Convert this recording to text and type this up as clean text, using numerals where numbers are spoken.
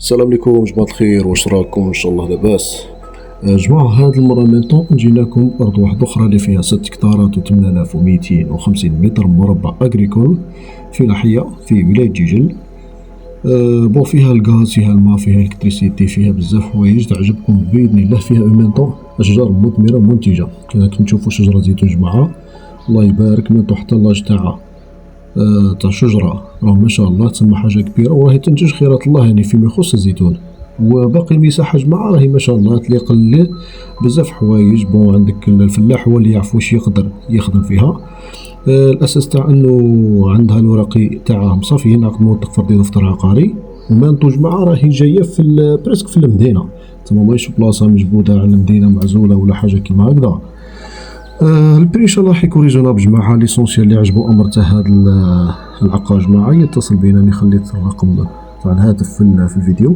السلام عليكم جماعة الخير، واش راكم؟ ان شاء الله لاباس. جماعة هاد المرة مينطون نجي لكم بأرض واحدة أخرى اللي فيها 6 هكتارات و 8250 متر مربع أغريكول في لاحية في ولاية جيجل. بون فيها الغاز، فيها الماء، فيها الكتريسيتي، فيها بزاف حوايج تعجبكم بإذن الله. فيها مينطون أشجار مثمرة منتجة، كما تشوفو شجرة زيتون جماعة الله يبارك. مينطون حتى لاج تاعها تاع شجرة راه ما شاء الله تسمى حاجة كبيرة، وراهي تنتج خيرات الله يعني فيما يخص الزيتون. وباقي المساحة جماعة راهي ما شاء الله تليق بزاف حوايج. بون عندك الفلاح هو اللي يعرف واش يقدر يخدم فيها. الأساس تاع أنو عندها الوراقي تاعها مصافيين، عقد موثق فردي دفتر عقاري. ومانطو جماعة راهي جاية في بريسك في المدينة، تما ماهيش بلاصة مجبودة على المدينة معزولة ولا حاجة كيما هكذا. البري ان شاء الله راح يكون ريزونابل جماعة. ليسونسيال اللي عجبو امر تاع هاد العقار جماعة يتصل بينا، نخلي الرقم تاع الهاتف في الفيديو.